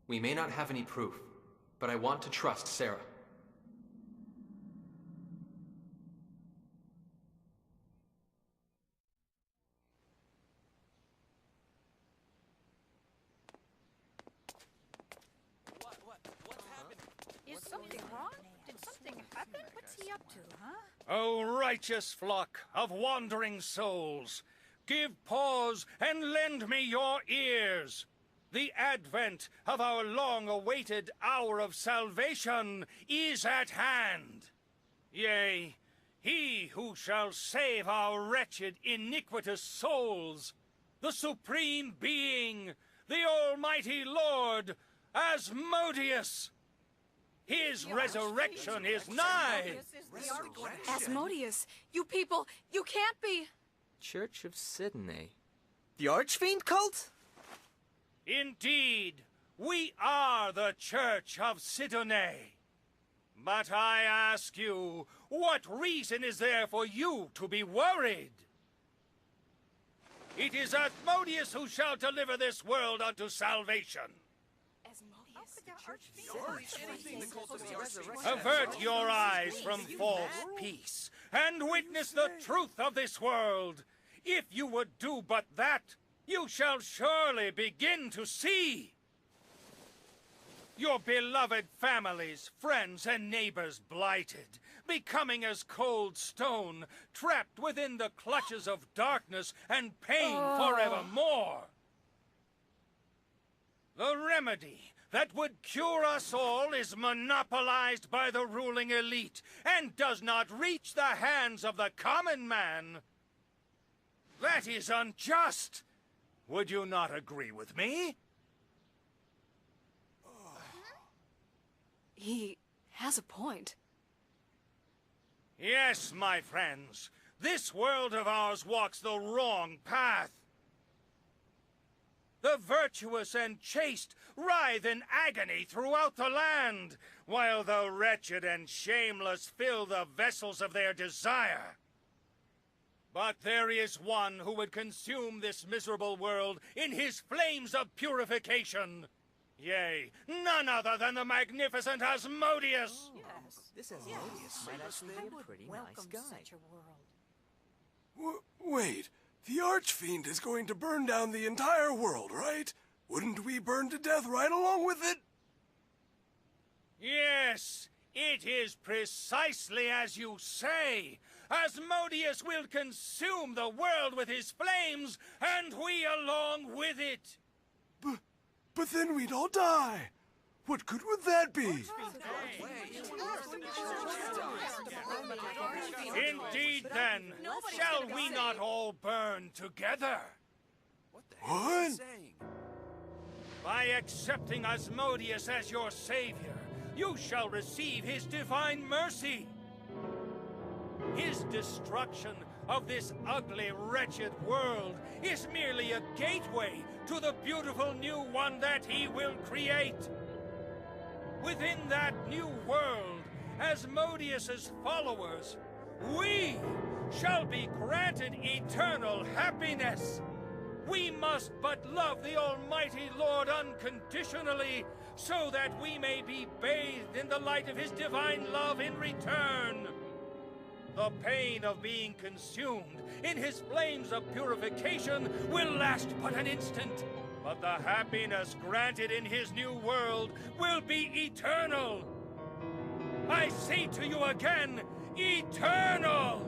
We may not have any proof, but I want to trust Sarah. What's happening? Is something wrong? Did something happen? What's he up to, huh? O righteous flock of wandering souls, give pause and lend me your ears. The advent of our long-awaited hour of salvation is at hand. Yea, he who shall save our wretched, iniquitous souls, the Supreme Being, the Almighty Lord, Asmodeus. His resurrection is nigh. Asmodeus, you people, you can't be... Church of Channnel. The Archfiend cult? Indeed, we are the Church of Channnel. But I ask you, what reason is there for you to be worried? It is Asmodeus who shall deliver this world unto salvation. Avert your eyes from false peace, and witness the truth of this world. If you would do but that, you shall surely begin to see. Your beloved families, friends, and neighbors blighted, becoming as cold stone, trapped within the clutches of darkness and pain forevermore. The remedy that would cure us all is monopolized by the ruling elite and does not reach the hands of the common man. That is unjust. Would you not agree with me? He has a point. Yes, my friends. This world of ours walks the wrong path. The virtuous and chaste writhe in agony throughout the land, while the wretched and shameless fill the vessels of their desire. But there is one who would consume this miserable world in his flames of purification. Yea, none other than the magnificent Asmodeus. Yes. This Asmodeus might actually be a pretty nice guy. Such a world. Wait, the Archfiend is going to burn down the entire world, right? Wouldn't we burn to death right along with it? Yes, it is precisely as you say. Asmodeus will consume the world with his flames, and we along with it. But then we'd all die. What good would that be? Indeed, then, shall we not all burn together? What? By accepting Asmodeus as your savior, you shall receive his divine mercy. His destruction of this ugly, wretched world is merely a gateway to the beautiful new one that he will create. Within that new world, Asmodeus's followers, we shall be granted eternal happiness. We must but love the Almighty Lord unconditionally, so that we may be bathed in the light of his divine love in return. The pain of being consumed in his flames of purification will last but an instant, but the happiness granted in his new world will be eternal. I say to you again, eternal!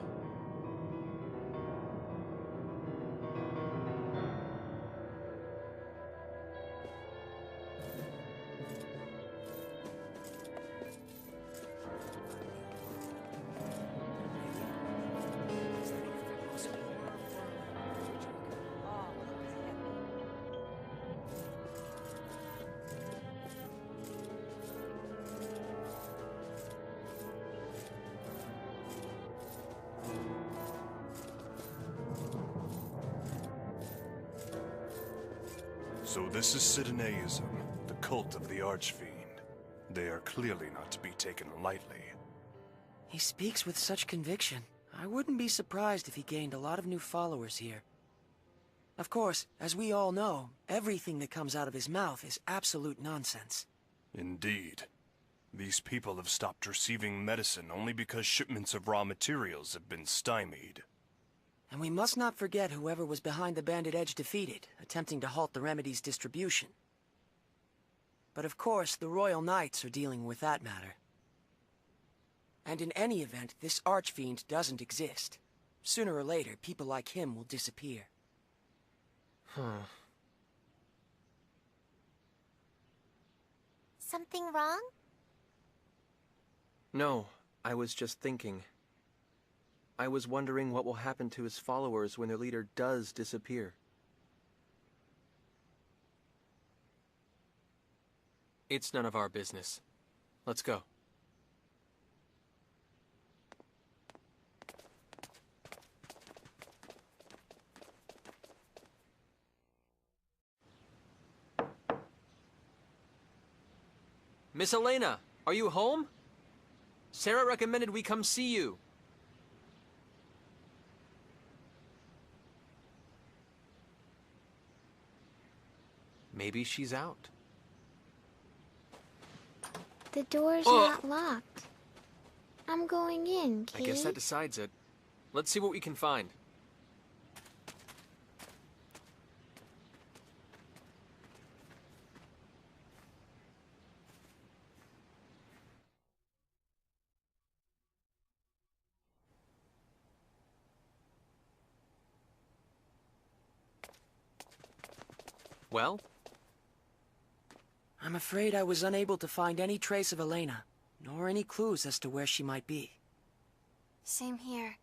So this is Channelism, the cult of the Archfiend. They are clearly not to be taken lightly. He speaks with such conviction. I wouldn't be surprised if he gained a lot of new followers here. Of course, as we all know, everything that comes out of his mouth is absolute nonsense. Indeed. These people have stopped receiving medicine only because shipments of raw materials have been stymied. And we must not forget whoever was behind the Bandit Edge defeated, attempting to halt the remedy's distribution. But of course, the Royal Knights are dealing with that matter. And in any event, this Archfiend doesn't exist. Sooner or later, people like him will disappear. Something wrong? No, I was just thinking. I was wondering what will happen to his followers when their leader does disappear. It's none of our business. Let's go. Miss Elena, are you home? Sarah recommended we come see you. Maybe she's out. The door's not locked. I'm going in, Kate. I guess that decides it. Let's see what we can find. Well? I'm afraid I was unable to find any trace of Elena, nor any clues as to where she might be. Same here.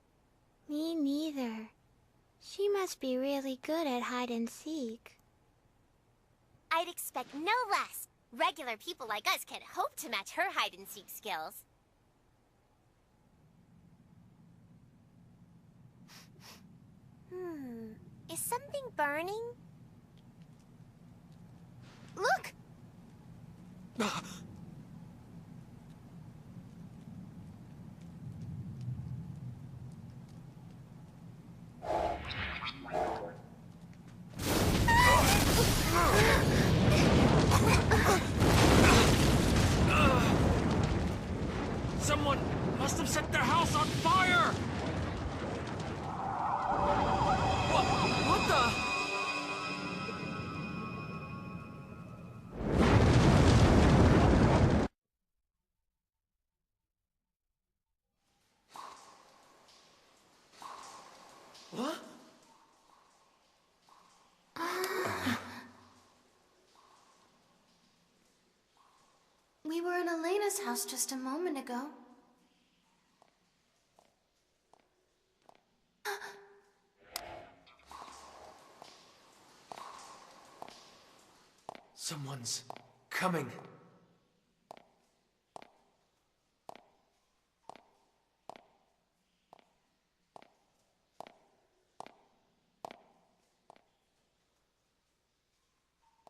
Me neither. She must be really good at hide and seek. I'd expect no less. Regular people like us can't hope to match her hide and seek skills. Is something burning? Look! Someone must have set their house on fire! What the? What? We were in Elena's house just a moment ago. Someone's coming.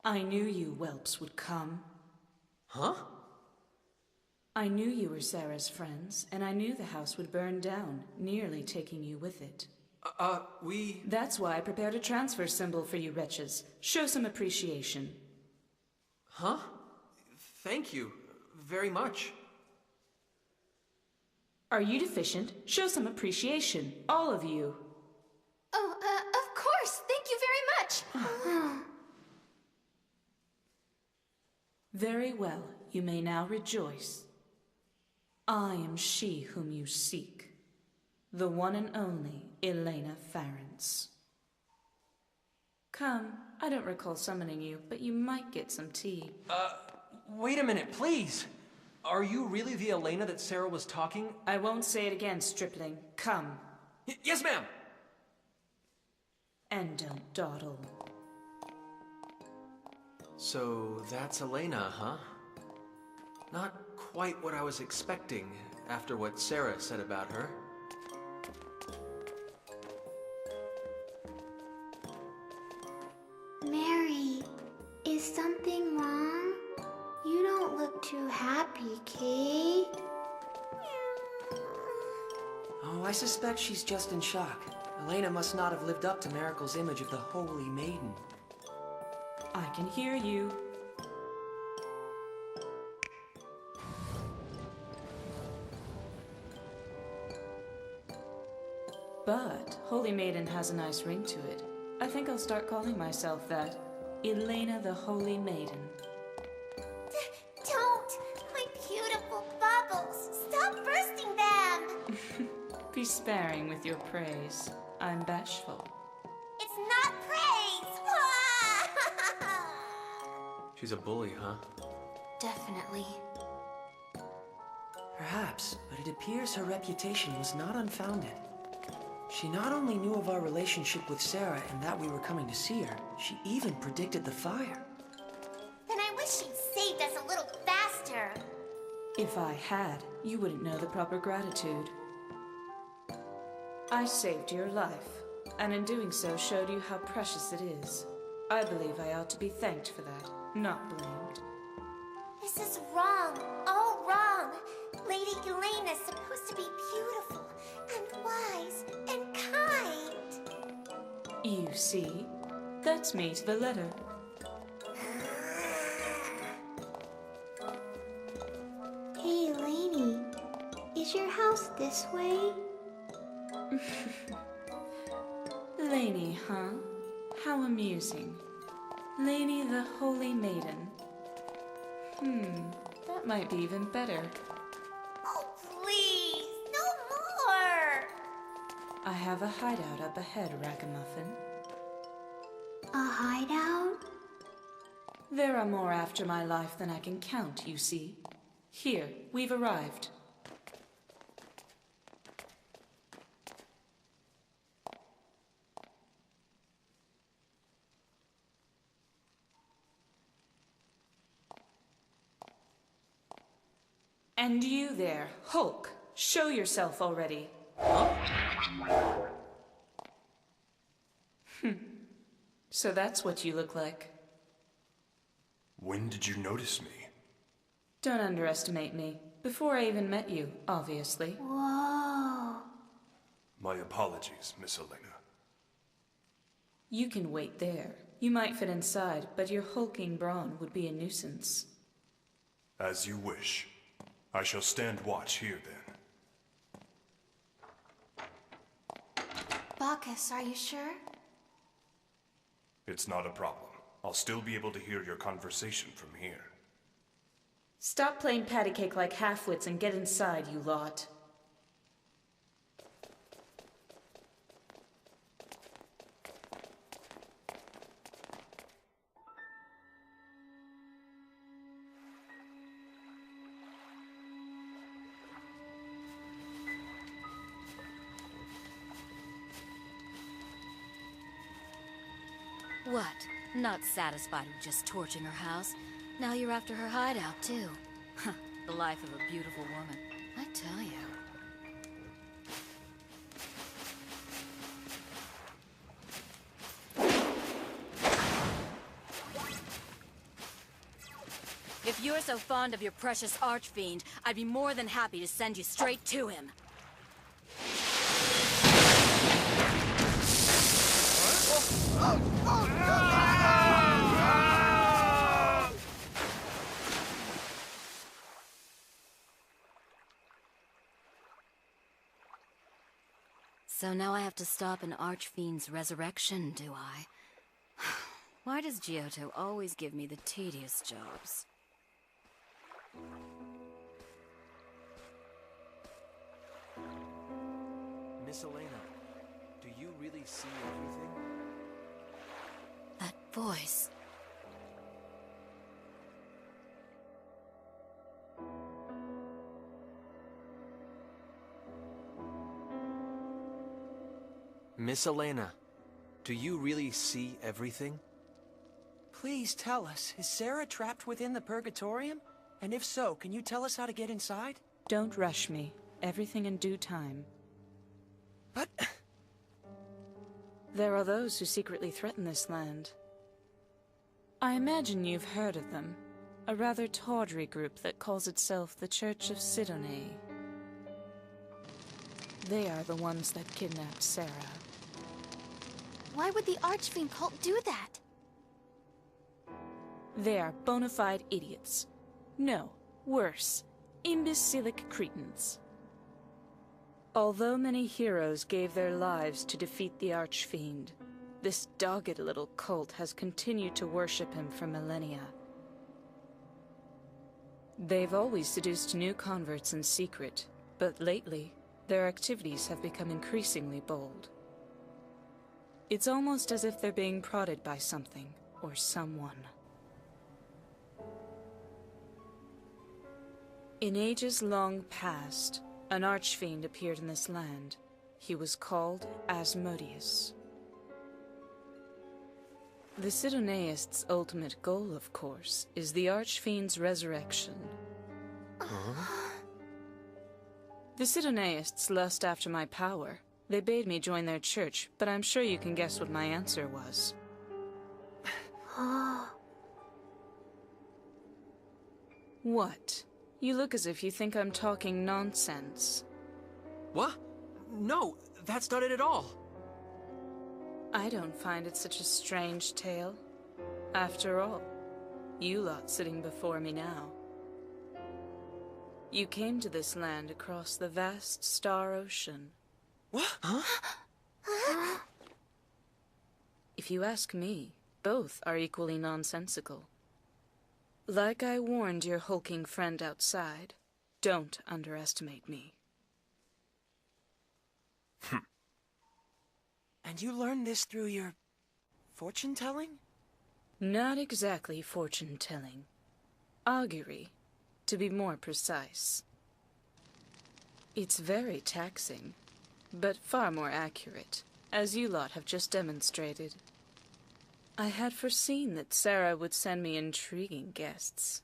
I knew you whelps would come. Huh? I knew you were Sarah's friends, and I knew the house would burn down, nearly taking you with it. We... That's why I prepared a transfer symbol for you wretches. Show some appreciation. Huh? Thank you. Very much. Are you deficient? Show some appreciation. All of you. Oh, of course! Thank you very much! Very well. You may now rejoice. I am she whom you seek. The one and only Elena Farrance. Come, I don't recall summoning you, but you might get some tea. Wait a minute, please! Are you really the Elena that Sarah was talking? I won't say it again, stripling. Come. Yes, ma'am! And don't dawdle. So that's Elena, huh? Not quite what I was expecting after what Sarah said about her. Mary, is something wrong? You don't look too happy, Kate. Oh, I suspect she's just in shock. Elena must not have lived up to Miracle's image of the Holy Maiden. I can hear you. But Holy Maiden has a nice ring to it. I think I'll start calling myself that. Elena the Holy Maiden. Don't! My beautiful bubbles! Stop bursting them! Be sparing with your praise. I'm bashful. It's not praise! She's a bully, huh? Definitely. Perhaps, but it appears her reputation was not unfounded. She not only knew of our relationship with Sarah and that we were coming to see her, she even predicted the fire. Then I wish she'd saved us a little faster. If I had, you wouldn't know the proper gratitude. I saved your life, and in doing so showed you how precious it is. I believe I ought to be thanked for that, not blamed. This is wrong. All wrong. Lady Elena's supposed to be beautiful and wise and kind. You see? That's me to the letter. Hey, Lainey. Is your house this way? Lainey, huh? How amusing. Lainey the Holy Maiden. That might be even better. Oh, please. No more. I have a hideout up ahead, Ragamuffin. A hideout? There are more after my life than I can count, you see. Here, we've arrived. And you there, Hulk, show yourself already. So that's what you look like. When did you notice me? Don't underestimate me. Before I even met you, obviously. Whoa. My apologies, Miss Elena. You can wait there. You might fit inside, but your hulking brawn would be a nuisance. As you wish. I shall stand watch here, then. Bacchus, are you sure? It's not a problem. I'll still be able to hear your conversation from here. Stop playing patty cake like half-wits and get inside, you lot. What? Not satisfied with just torching her house? Now you're after her hideout, too. Huh, the life of a beautiful woman, I tell you. If you're so fond of your precious archfiend, I'd be more than happy to send you straight to him. So now I have to stop an archfiend's resurrection, do I? Why does Giotto always give me the tedious jobs? Miss Elena, do you really see everything? That voice. Miss Elena, do you really see everything? Please tell us, is Sarah trapped within the Purgatorium? And if so, can you tell us how to get inside? Don't rush me. Everything in due time. But... There are those who secretly threaten this land. I imagine you've heard of them. A rather tawdry group that calls itself the Church of Sidone. They are the ones that kidnapped Sarah. Why would the Archfiend cult do that? They are bona fide idiots. No, worse, imbecilic cretins. Although many heroes gave their lives to defeat the Archfiend, this dogged little cult has continued to worship him for millennia. They've always seduced new converts in secret, but lately, their activities have become increasingly bold. It's almost as if they're being prodded by something, or someone. In ages long past, an Archfiend appeared in this land. He was called Asmodeus. The Sidonaists' ultimate goal, of course, is the Archfiend's resurrection. The Sidonaists lust after my power. They bade me join their church, but I'm sure you can guess what my answer was. What? You look as if you think I'm talking nonsense. What? No, that's not it at all. I don't find it such a strange tale. After all, you lot sitting before me now. You came to this land across the vast star ocean. What? Huh? If you ask me, both are equally nonsensical. Like I warned your hulking friend outside, don't underestimate me. And you learned this through your fortune-telling? Not exactly fortune-telling. Augury, to be more precise. It's very taxing, but far more accurate, as you lot have just demonstrated. I had foreseen that Sarah would send me intriguing guests.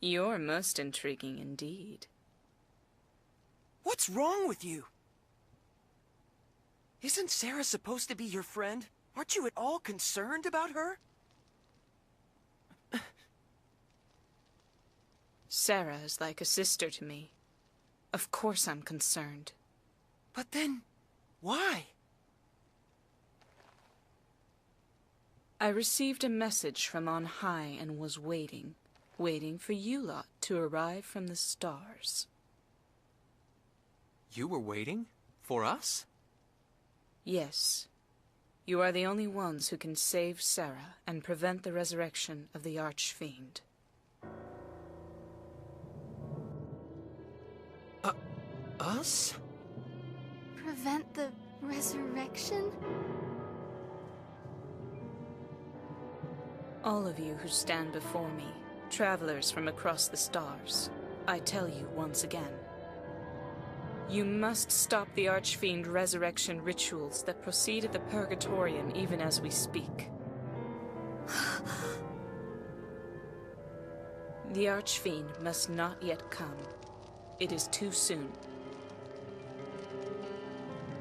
You're most intriguing indeed. What's wrong with you? Isn't Sarah supposed to be your friend? Aren't you at all concerned about her? Sarah is like a sister to me. Of course I'm concerned. But then, why? I received a message from on high and was waiting for you lot to arrive from the stars. You were waiting? For us? Yes. You are the only ones who can save Sarah and prevent the resurrection of the Archfiend. Us? Prevent the resurrection? All of you who stand before me, travelers from across the stars, I tell you once again. You must stop the Archfiend resurrection rituals that proceed at the Purgatorium even as we speak. The Archfiend must not yet come. It is too soon.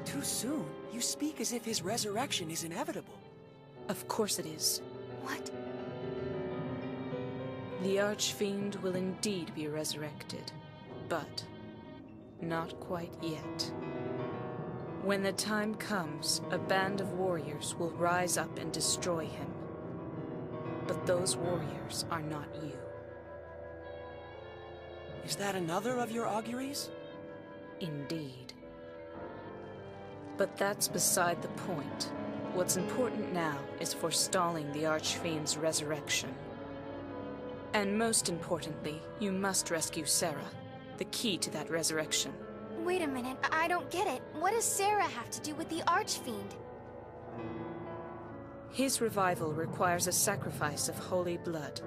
Too soon? You speak as if his resurrection is inevitable. Of course it is. What? The Archfiend will indeed be resurrected, but not quite yet. When the time comes, a band of warriors will rise up and destroy him. But those warriors are not you. Is that another of your auguries? Indeed. But that's beside the point. What's important now is forestalling the Archfiend's resurrection. And most importantly, you must rescue Sarah, the key to that resurrection. Wait a minute, I don't get it. What does Sarah have to do with the Archfiend? His revival requires a sacrifice of holy blood.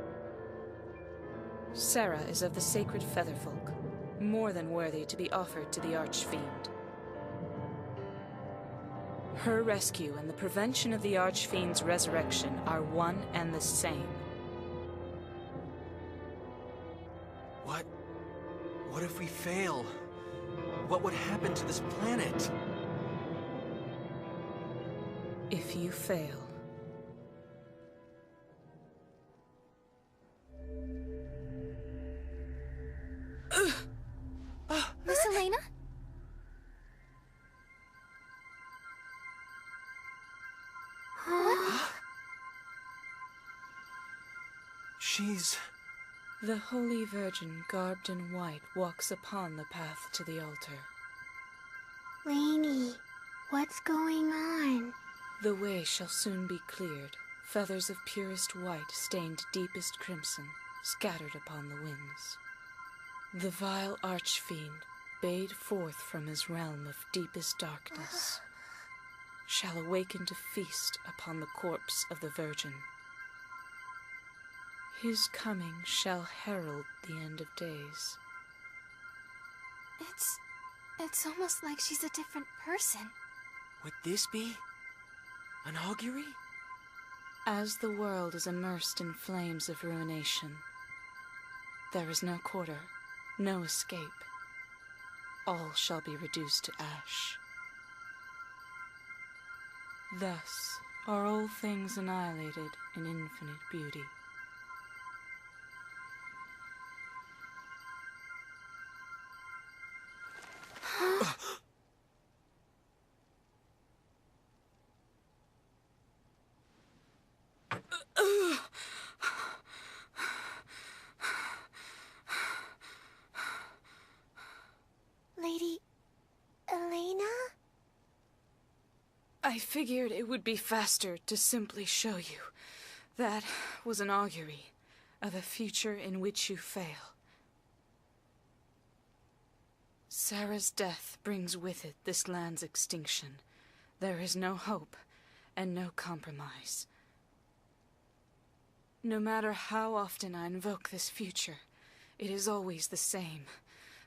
Sarah is of the sacred Featherfolk, more than worthy to be offered to the Archfiend. Her rescue and the prevention of the Archfiend's resurrection are one and the same. What if we fail? What would happen to this planet? If you fail... Miss Elena? She's... The Holy Virgin, garbed in white, walks upon the path to the altar. Lainey, what's going on? The way shall soon be cleared, feathers of purest white stained deepest crimson, scattered upon the winds. The vile archfiend, bayed forth from his realm of deepest darkness, shall awaken to feast upon the corpse of the Virgin. His coming shall herald the end of days. It's almost like she's a different person. Would this be an augury? As the world is immersed in flames of ruination, there is no quarter, no escape. All shall be reduced to ash. Thus are all things annihilated in infinite beauty. Lady... Elena? I figured it would be faster to simply show you. That was an augury of a future in which you fail. Sarah's death brings with it this land's extinction. There is no hope and no compromise. No matter how often I invoke this future, it is always the same.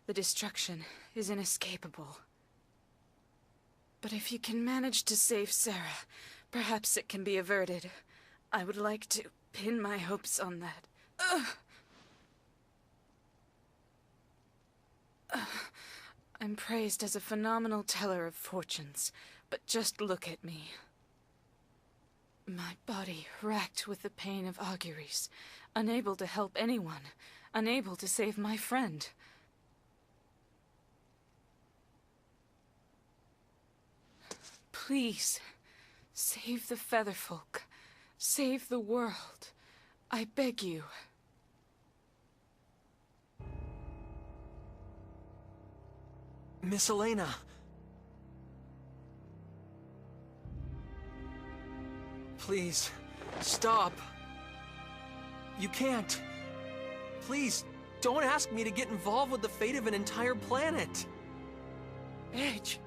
The destruction is inescapable. But if you can manage to save Sarah, perhaps it can be averted. I would like to pin my hopes on that. I'm praised as a phenomenal teller of fortunes, but just look at me. My body racked with the pain of auguries, unable to help anyone, unable to save my friend. Please, save the Featherfolk. Save the world. I beg you. Miss Elena. Please, stop. You can't. Please, don't ask me to get involved with the fate of an entire planet. Edge!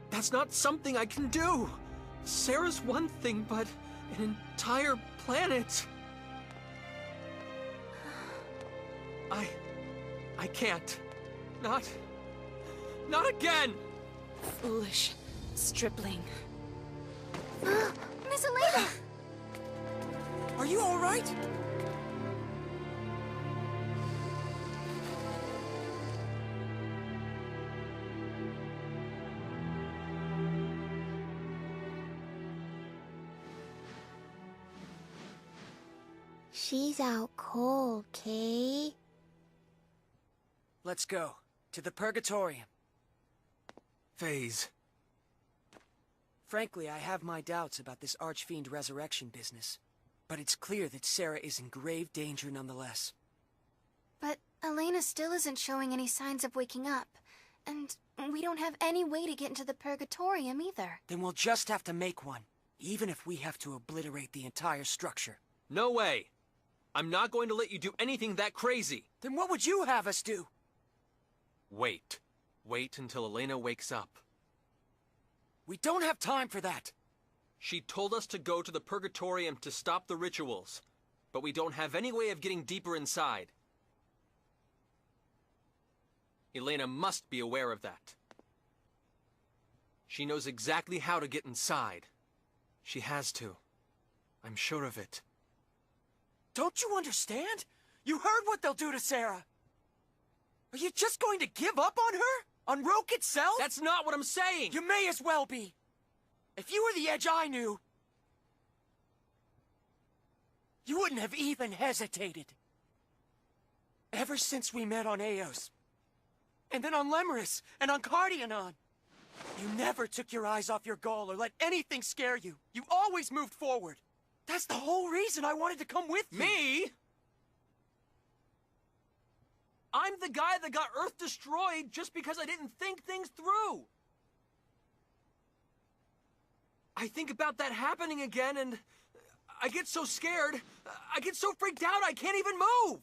That's not something I can do. Sarah's one thing, but an entire planet. I can't. Not again! Foolish stripling. Miss Elena! Are you all right? She's out cold, Kay. Let's go. To the Purgatorium. Phase. Frankly, I have my doubts about this Archfiend resurrection business. But it's clear that Sarah is in grave danger nonetheless. But Elena still isn't showing any signs of waking up. And we don't have any way to get into the Purgatorium either. Then we'll just have to make one. Even if we have to obliterate the entire structure. No way! I'm not going to let you do anything that crazy! Then what would you have us do? Wait. Wait until Elena wakes up. We don't have time for that! She told us to go to the Purgatorium to stop the rituals, but we don't have any way of getting deeper inside. Elena must be aware of that. She knows exactly how to get inside. She has to. I'm sure of it. Don't you understand? You heard what they'll do to Sarah! Are you just going to give up on her? On Roke itself? That's not what I'm saying! You may as well be! If you were the Edge I knew, you wouldn't have even hesitated. Ever since we met on Eos, and then on Lemurus, and on Cardionon, you never took your eyes off your goal or let anything scare you. You always moved forward. That's the whole reason I wanted to come with you. Me? I'm the guy that got Earth destroyed just because I didn't think things through. I think about that happening again and I get so scared. I get so freaked out I can't even move.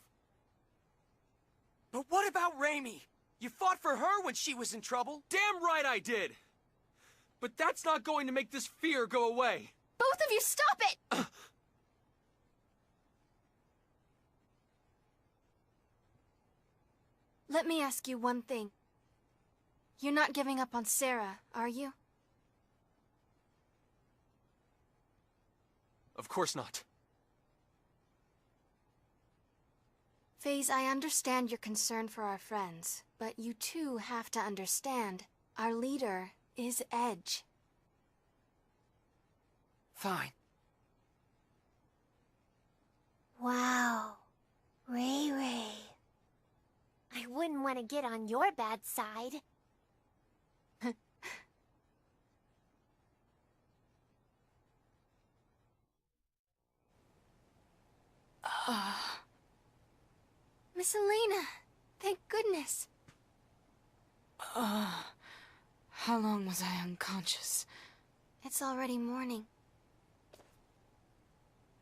But what about Raimi? You fought for her when she was in trouble? Damn right I did. But that's not going to make this fear go away. Both of you, stop it! Let me ask you one thing. You're not giving up on Sarah, are you? Of course not. FaZe, I understand your concern for our friends, but you too have to understand, our leader is Edge. Fine. Wow. Ray Ray. I wouldn't want to get on your bad side. Miss Elena, thank goodness. How long was I unconscious? It's already morning.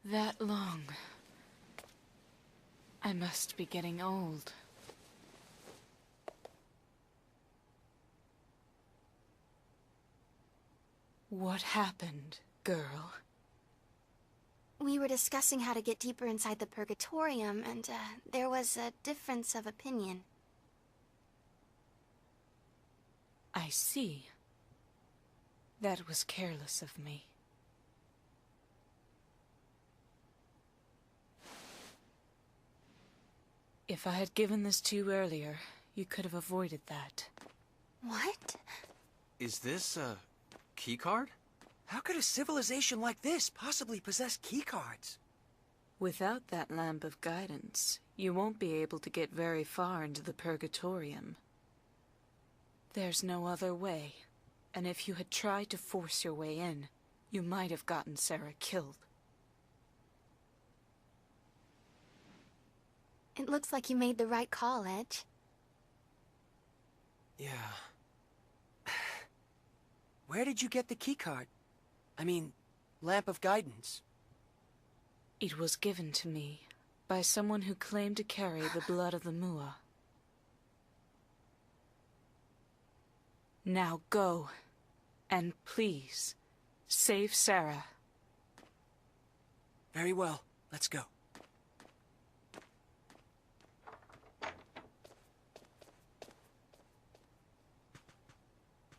That long. I must be getting old. What happened, girl? We were discussing how to get deeper inside the Purgatorium, and there was a difference of opinion. I see. That was careless of me. If I had given this to you earlier, you could have avoided that. What? Is this a keycard? How could a civilization like this possibly possess keycards? Without that lamp of guidance, you won't be able to get very far into the Purgatorium. There's no other way, and if you had tried to force your way in, you might have gotten Sarah killed. It looks like you made the right call, Edge. Yeah. Where did you get the keycard? I mean, lamp of guidance. It was given to me by someone who claimed to carry the blood of the Mua. Now go, and please, save Sarah. Very well, let's go.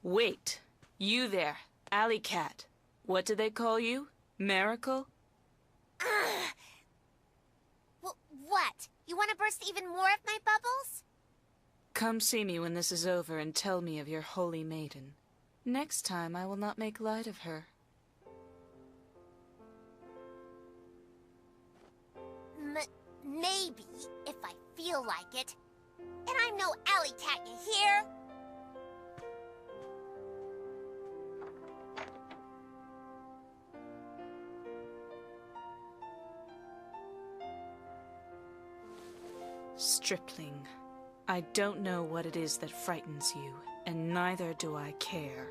Wait, you there, Alley Cat. What do they call you? Miracle? What? You want to burst even more of my bubbles? Come see me when this is over and tell me of your holy maiden. Next time I will not make light of her. Maybe, if I feel like it. And I'm no alley cat, you hear? Stripling, I don't know what it is that frightens you, and neither do I care.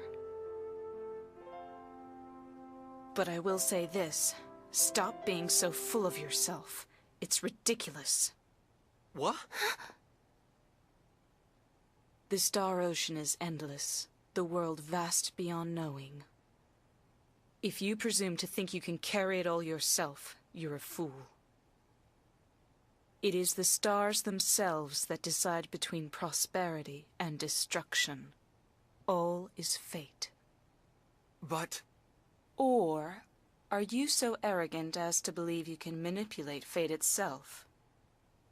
But I will say this, stop being so full of yourself. It's ridiculous. What? The Star Ocean is endless, the world vast beyond knowing. If you presume to think you can carry it all yourself, you're a fool. It is the stars themselves that decide between prosperity and destruction. All is fate. But... Or are you so arrogant as to believe you can manipulate fate itself?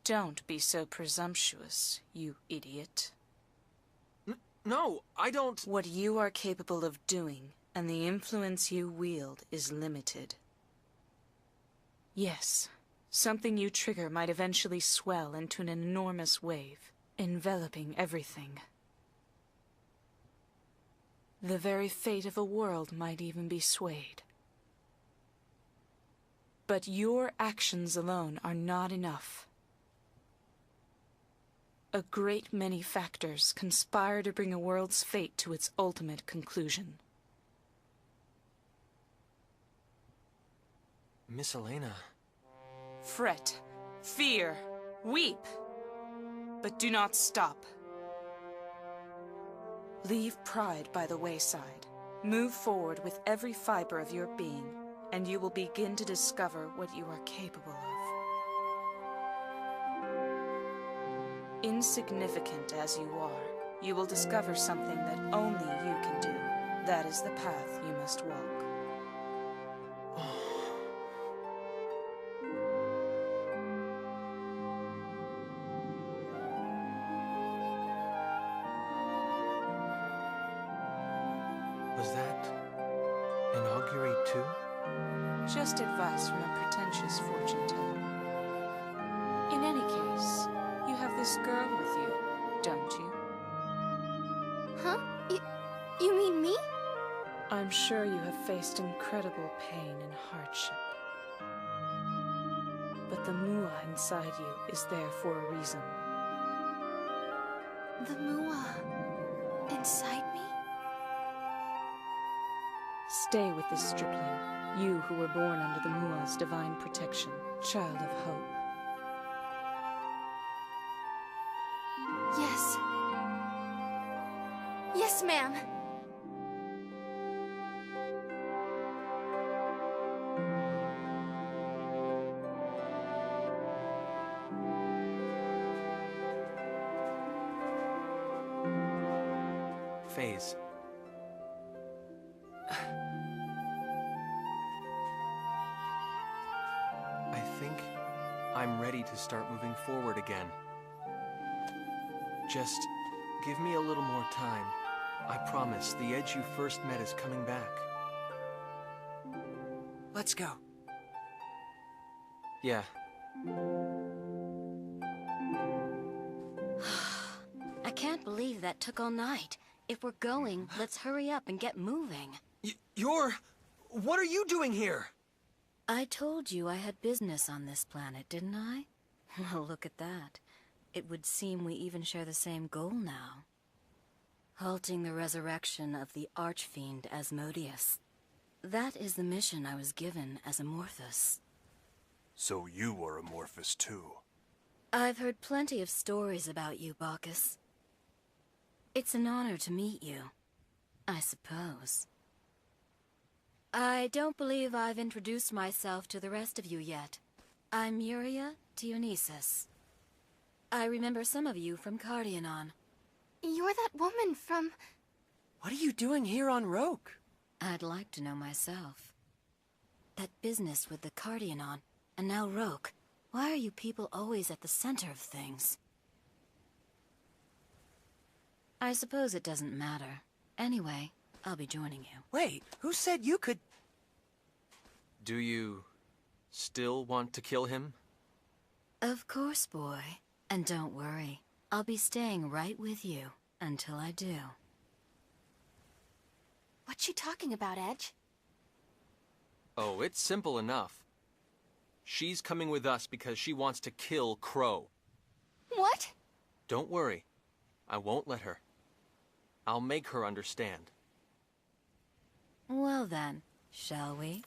Don't be so presumptuous, you idiot. No, I don't... What you are capable of doing, and the influence you wield, is limited. Yes. Something you trigger might eventually swell into an enormous wave, enveloping everything. The very fate of a world might even be swayed. But your actions alone are not enough. A great many factors conspire to bring a world's fate to its ultimate conclusion. Miss Elena. Fret, fear, weep, but do not stop. Leave pride by the wayside. Move forward with every fiber of your being, and you will begin to discover what you are capable of. Insignificant as you are, you will discover something that only you can do. That is the path you must walk. Was that an augury too? Just advice from a pretentious fortune teller. In any case, you have this girl with you, don't you? Huh? You mean me? I'm sure you have faced incredible pain and hardship. But the Mua inside you is there for a reason. The Mua inside me? Stay with this stripling, you who were born under the Mua's divine protection, child of hope. Yes. Yes, ma'am. Phase. I think I'm ready to start moving forward again. Just give me a little more time. I promise the edge you first met is coming back. Let's go. Yeah. I can't believe that took all night. If we're going, let's hurry up and get moving. What are you doing here? I told you I had business on this planet, didn't I? Well, look at that. It would seem we even share the same goal now. Halting the resurrection of the Archfiend Asmodeus. That is the mission I was given as Amorphous. So you are Amorphous too. I've heard plenty of stories about you, Bacchus. It's an honor to meet you, I suppose. I don't believe I've introduced myself to the rest of you yet. I'm Yuria Dionysus. I remember some of you from Cardionon. You're that woman from... What are you doing here on Roke? I'd like to know myself. That business with the Cardionon, and now Roke. Why are you people always at the center of things? I suppose it doesn't matter. Anyway, I'll be joining you. Wait, who said you could... Do you still want to kill him? Of course, boy. And don't worry, I'll be staying right with you until I do. What you talking about, Edge? Oh, it's simple enough. She's coming with us because she wants to kill Crow. What? Don't worry. I won't let her. I'll make her understand. Well then, shall we?